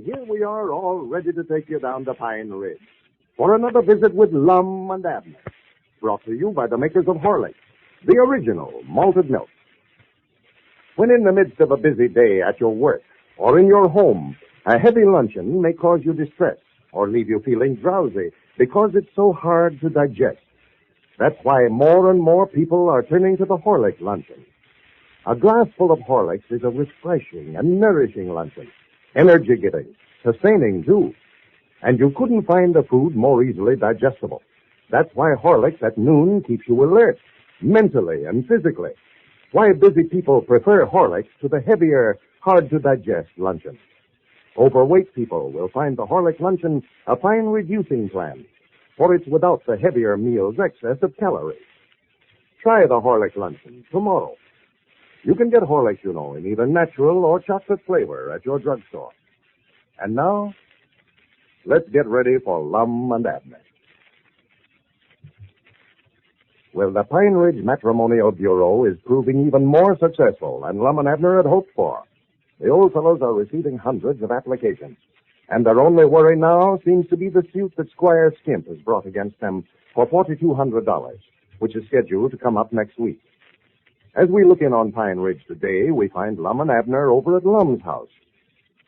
here we are all ready to take you down to Pine Ridge for another visit with Lum and Abner, brought to you by the makers of Horlicks, the original malted milk. When in the midst of a busy day at your work or in your home, a heavy luncheon may cause you distress or leave you feeling drowsy because it's so hard to digest. That's why more and more people are turning to the Horlicks luncheon. A glass full of Horlicks is a refreshing and nourishing luncheon, energy-giving, sustaining, too. And you couldn't find a food more easily digestible. That's why Horlicks at noon keeps you alert, mentally and physically. Why busy people prefer Horlicks to the heavier, hard-to-digest luncheon. Overweight people will find the Horlicks luncheon a fine reducing plan, for it's without the heavier meal's excess of calories. Try the Horlicks luncheon tomorrow. You can get Horlicks, you know, in either natural or chocolate flavor at your drugstore. And now, let's get ready for Lum and Abner. Well, the Pine Ridge Matrimonial Bureau is proving even more successful than Lum and Abner had hoped for. The old fellows are receiving hundreds of applications, and their only worry now seems to be the suit that Squire Skimp has brought against them for $4,200, which is scheduled to come up next week. As we look in on Pine Ridge today, we find Lum and Abner over at Lum's house,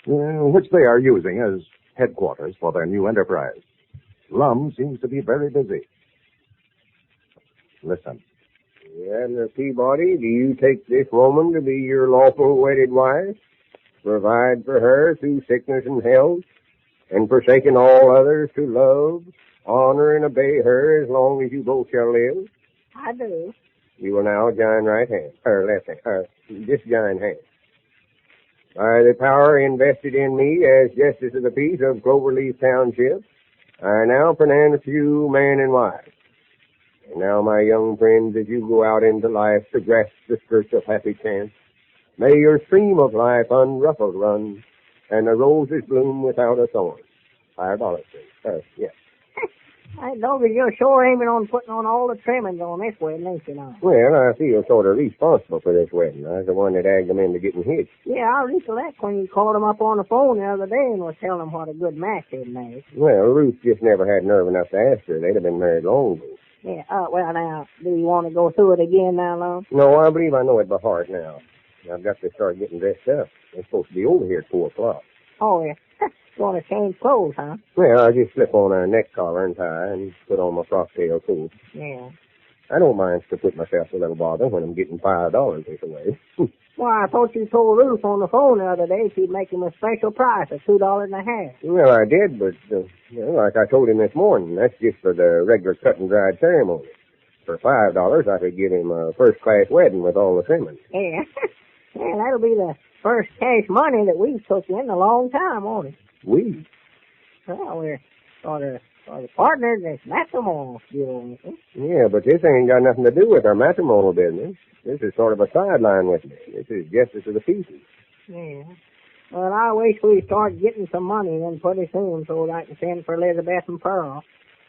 which they are using as headquarters for their new enterprise. Lum seems to be very busy. Listen. Abner Peabody, do you take this woman to be your lawful wedded wife? Provide for her through sickness and health, and forsaking all others to love, honor, and obey her as long as you both shall live? I do. You will now join right hand, or left hand, just join hands. By the power invested in me as Justice of the Peace of Cloverleaf Township, I now pronounce you man and wife. And now, my young friends, as you go out into life to grasp the skirts of happy chance, may your stream of life unruffled run, and the roses bloom without a thorn. $5, please. Yes. I know that you're sure aiming on putting on all the trimmings on this wedding, ain't you now? Well, I feel sort of responsible for this wedding. I was the one that egged them into getting hitched. Yeah, I recollect when you called them up on the phone the other day and was telling them what a good match they'd made. Well, Ruth just never had nerve enough to ask her. They'd have been married long ago. Yeah, well, now, do you want to go through it again now, Lum? No, I believe I know it by heart now. I've got to start getting dressed up. They're supposed to be over here at 4 o'clock. Oh, yeah. Going to change clothes, huh? Well, I just slip on a neck collar and tie and put on my frock-tail coat. Yeah. I don't mind to put myself a little bother when I'm getting $5 this away. Well, I thought you told Ruth on the phone the other day she'd make him a special price of $2.50. Well, I did, but, like I told him this morning, that's just for the regular cut-and-dried ceremony. For $5, I could give him a first-class wedding with all the trimmings. Yeah. Yeah, that'll be the first cash money that we've took in a long time, won't it? We? Well, we're sort of partners in this matrimonial bureau. Yeah, but this ain't got nothing to do with our matrimonial business. This is sort of a sideline with me. This is Justice of the Peace. Yeah. Well, I wish we'd start getting some money then pretty soon so that I can send for Elizabeth and Pearl.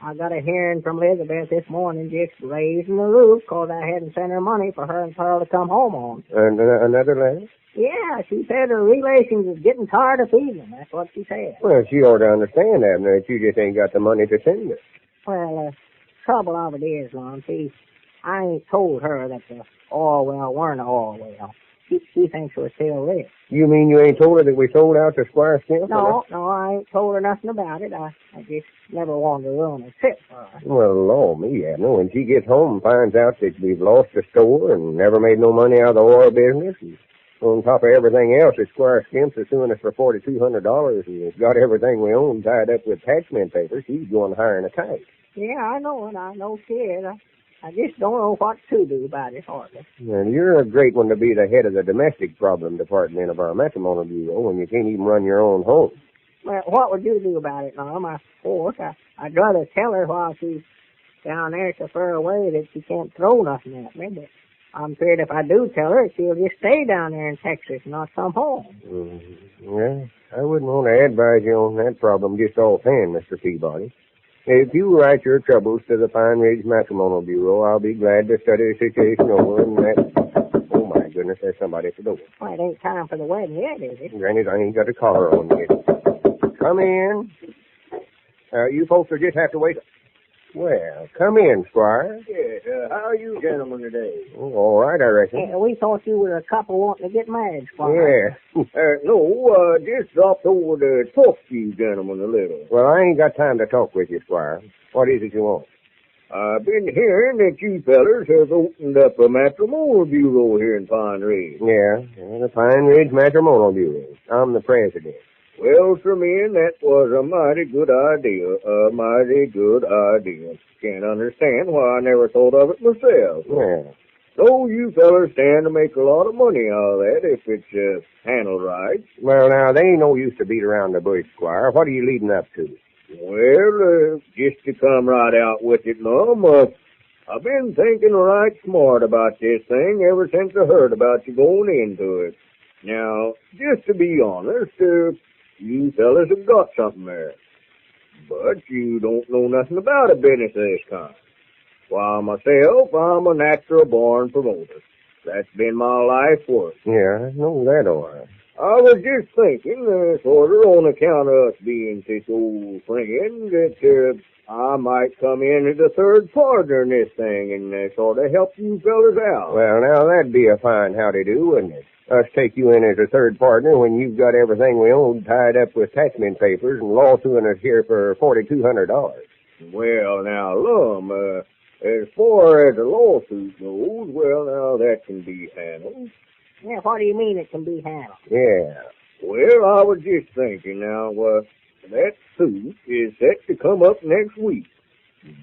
I got a hearing from Elizabeth this morning just raising the roof because I hadn't sent her money for her and Pearl to come home on. And another letter? Yeah, she said her relations is getting tired of feeding. That's what she said. Well, she ought to understand, Abner, that you just ain't got the money to send her. Well, trouble of it is, Lon, see, I ain't told her that the Orwell weren't Orwell. She thinks we're still rich. You mean you ain't told her that we sold out to Squire Skimp? No, I ain't told her nothing about it. I just never wanted to ruin a trip for her. Well, Lord, me, Abner, when she gets home and finds out that we've lost the store and never made no money out of the oil business, and on top of everything else, that Squire Skimp's is suing us for $4,200 and has got everything we own tied up with taxman papers, she's going to hire a kite. Yeah, I know it. I know she is. I just don't know what to do about it, hardly. And you're a great one to be the head of the domestic problem department of our matrimonial bureau when you can't even run your own home. Well, what would you do about it, Norm? Of course, I'd rather tell her while she's down there so far away that she can't throw nothing at me, but I'm afraid if I do tell her, she'll just stay down there in Texas and not come home. Well, I wouldn't want to advise you on that problem just offhand, Mr. Peabody. If you write your troubles to the Pine Ridge Matrimonial Bureau, I'll be glad to study the situation over and that... Oh, my goodness, there's somebody at the door. Well, it ain't time for the wedding yet, is it? Granted, I ain't got a collar on yet. Come in. You folks will just have to wait. Well, come in, Squire. Yes, how are you gentlemen today? Oh, all right, I reckon. We thought you were a couple wanting to get married, Squire. Yeah. No, just dropped over to talk to you gentlemen a little. Well, I ain't got time to talk with you, Squire. What is it you want? I've been hearing that you fellers have opened up a matrimonial bureau here in Pine Ridge. Yeah, the Pine Ridge Matrimonial Bureau. I'm the president. Well, sir, man, that was a mighty good idea. A mighty good idea. Can't understand why I never thought of it myself. Yeah. So you fellers stand to make a lot of money out of that if it's handled right. Well, now, they ain't no use to beat around the bush, Squire. What are you leading up to? Well, just to come right out with it, Lum, I've been thinking right smart about this thing ever since I heard about you going into it. Now, just to be honest, you fellas have got something there. But you don't know nothing about a business of this kind. Why, myself, I'm a natural-born promoter. That's been my life work. Yeah, I know that all right. I was just thinking, sort of on account of us being such old friends, that I might come in as a third partner in this thing and sort of help you fellas out. Well, now, that'd be a fine howdy-do, wouldn't it? Us take you in as a third partner when you've got everything we own tied up with attachment papers and lawsuing us here for $4,200. Well, now, Lum, as far as the lawsuit goes, well, now, that can be handled. Yeah, what do you mean it can be handled? Yeah. Well, I was just thinking now, that suit is set to come up next week.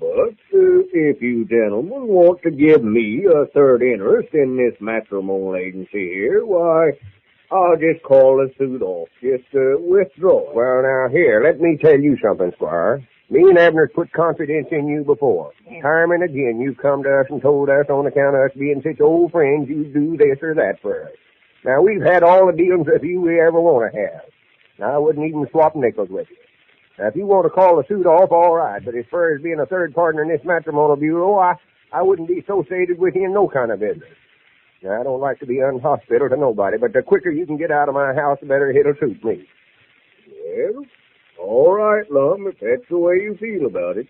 But if you gentlemen want to give me a third interest in this matrimonial agency here, why, I'll just call the suit off. Just withdraw it. Well, now, here, let me tell you something, Squire. Me and Abner's put confidence in you before. Yeah. Time and again, you've come to us and told us on account of us being such old friends, you do this or that for us. Now, we've had all the dealings with you we ever want to have. Now, I wouldn't even swap nickels with you. Now, if you want to call the suit off, all right. But as far as being a third partner in this matrimonial bureau, I wouldn't be associated with you in no kind of business. Now, I don't like to be unhospitable to nobody, but the quicker you can get out of my house, the better it'll suit me. Well, all right, Lum, if that's the way you feel about it.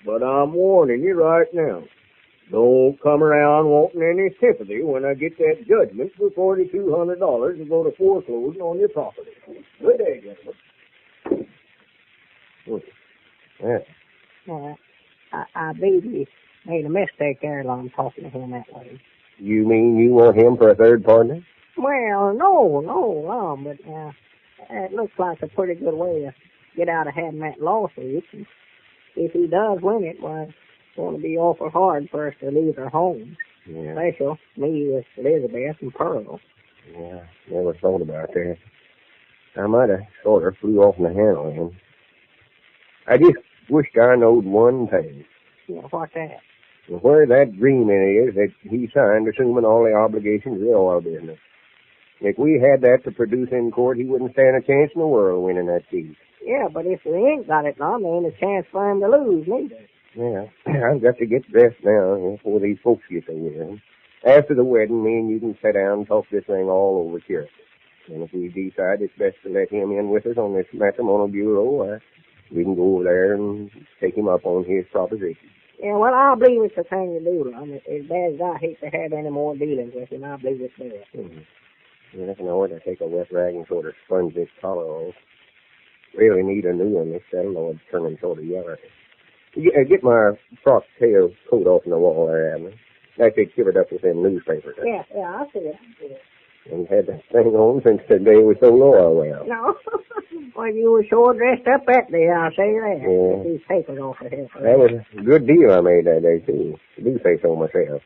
But I'm warning you right now. Don't come around wanting any sympathy when I get that judgment for $4,200 to go to foreclosing on your property. Good day, gentlemen. Yeah. I believe you made a mistake there, Lum, talking to him that way. You mean you want him for a third partner? Well, no, Lum, but it looks like a pretty good way to get out of having that lawsuit. And if he does win it, why, it's going to be awful hard for us to leave our homes. Yeah. Special, me with Elizabeth and Pearl. Yeah, never thought about that. I might have sort of flew off in the handle of him. I just wished I knowed one thing. Yeah, what's that? Where that agreement is that he signed assuming all the obligations of the oil business. If we had that to produce in court, he wouldn't stand a chance in the world winning that case. Yeah, but if we ain't got it, Lum, there ain't a chance for him to lose, neither. Yeah, I've got to get dressed now before these folks get there. After the wedding, me and you can sit down and talk this thing all over here. And if we decide it's best to let him in with us on this matrimonial bureau, we can go over there and take him up on his proposition. Yeah, well, I believe it's the thing to do, Lum. As bad as I hate to have any more dealings with him, I believe it's best. Mm-hmm. I reckon I ought to take a wet rag and sort of sponge this collar off. Really need a new one. This saddle turning sort of yellow. Get my frock tail coat off in the wall there, Abner. Like they covered up with them newspapers. Yeah, I see it. And had that thing on since the day we sold oil well. No. Well, you were sure dressed up that day, I'll say that. Yeah. Get these papers off of here. That was a good deal I made that day, too. I do say so myself.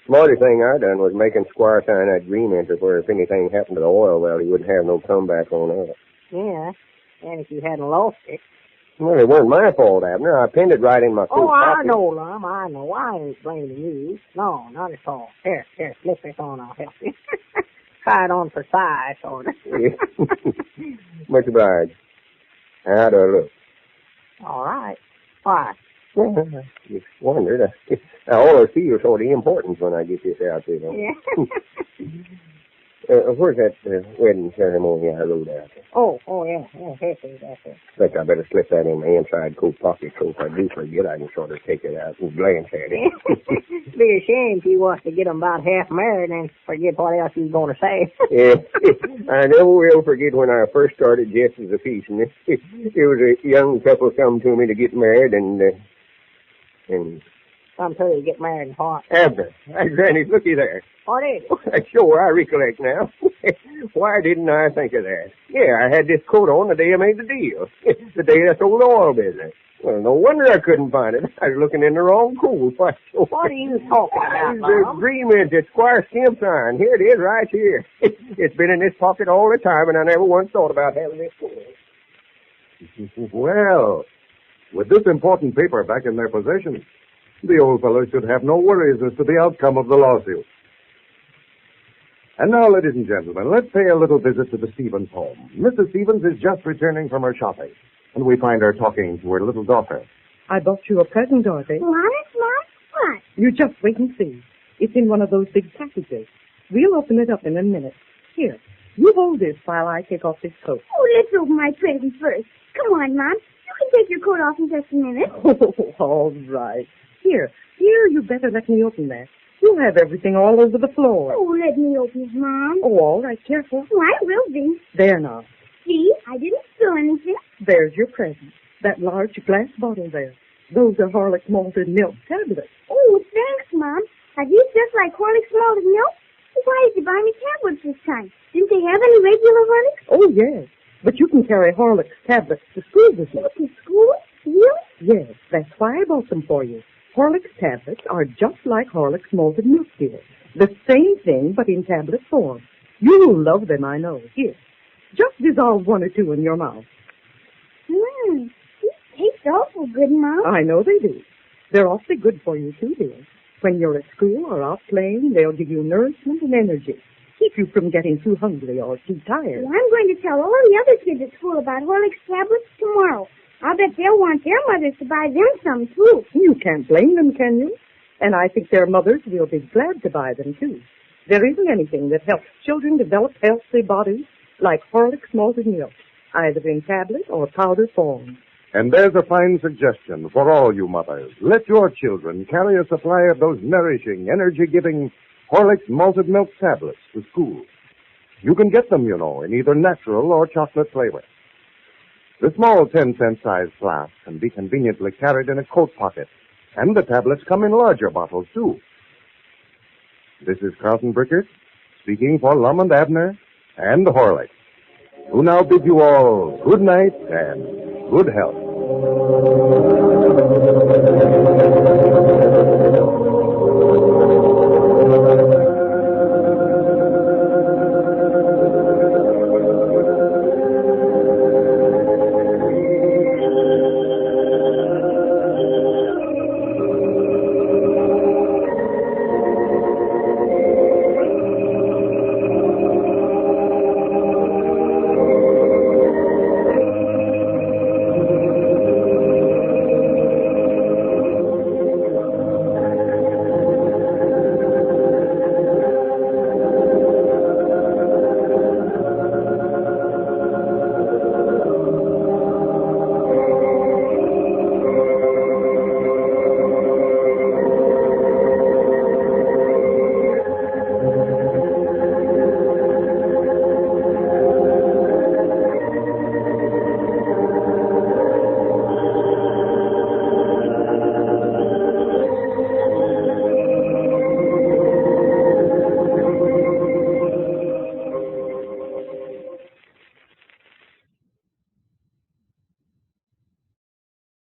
Smartest thing I done was making Squire sign that agreement to where if anything happened to the oil well, he wouldn't have no comeback on us. Yeah, and if you hadn't lost it. Well, it weren't my fault, Abner. I pinned it right in my coat Oh, I pocket. know, Lum, I know. I ain't blaming you. No, not at all. Here, slip this on, I'll help you. Try it on for size, sort of. Much obliged. How do I look? All right. Why? Just wondered. I always feel sort of important when I get this out there. Yeah. Where's that wedding ceremony I wrote out there? Oh, yeah. Here it is, that's it. Think I better slip that in my inside coat pocket so if I do forget, I can sort of take it out and glance at it. Be a shame if you was to get 'em about half married and forget what else you was going to say. Yeah, I never will forget when I first started just as a piece. And there was a young couple come to me to get married, and Some tell you get married in heart. Abner, Granny, looky there. What is it? Sure, I recollect now. Why didn't I think of that? Yeah, I had this coat on the day I made the deal. The day I sold the oil business. Well, no wonder I couldn't find it. I was looking in the wrong coat. What are you talking about, The Mom? agreement that Squire Skimp signed. Here it is right here. It's been in this pocket all the time, and I never once thought about having this coat. Well, with this important paper back in their possession, the old fellow should have no worries as to the outcome of the lawsuit. And now, ladies and gentlemen, let's pay a little visit to the Stevens home. Mrs. Stevens is just returning from her shopping, and we find her talking to her little daughter. I bought you a present, Dorothy. What, Mom? What? You just wait and see. It's in one of those big packages. We'll open it up in a minute. Here, you hold this while I take off this coat. Oh, let's open my present first. Come on, Mom. You can take your coat off in just a minute. Oh, all right. Here, you better let me open that. You'll have everything all over the floor. Oh, let me open it, Mom. Oh, all right, careful. Oh, I will be. There now. See, I didn't spill anything. There's your present. That large glass bottle there. Those are Horlicks malted milk tablets. Oh, thanks, Mom. Are these just like Horlicks malted milk? Why did you buy me tablets this time? Didn't they have any regular Horlicks? Oh, yes. But you can carry Horlicks tablets to school with you. To school? Really? Yes, that's why I bought them for you. Horlicks tablets are just like Horlicks malted milk, dear. The same thing, but in tablet form. You'll love them, I know. Here, just dissolve one or two in your mouth. These taste awful good, Mom. I know they do. They're awfully good for you, too, dear. When you're at school or out playing, they'll give you nourishment and energy. Keep you from getting too hungry or too tired. Well, I'm going to tell all the other kids at school about Horlicks tablets tomorrow. I'll bet they'll want their mothers to buy them some, too. You can't blame them, can you? And I think their mothers will be glad to buy them, too. There isn't anything that helps children develop healthy bodies like Horlicks malted milk, either in tablet or powder form. And there's a fine suggestion for all you mothers. Let your children carry a supply of those nourishing, energy-giving Horlicks malted milk tablets to school. You can get them, you know, in either natural or chocolate flavor. The small 10-cent size flask can be conveniently carried in a coat pocket, and the tablets come in larger bottles, too. This is Carlton Brickert, speaking for Lum and Abner and the Horlicks, who now bid you all good night and good health.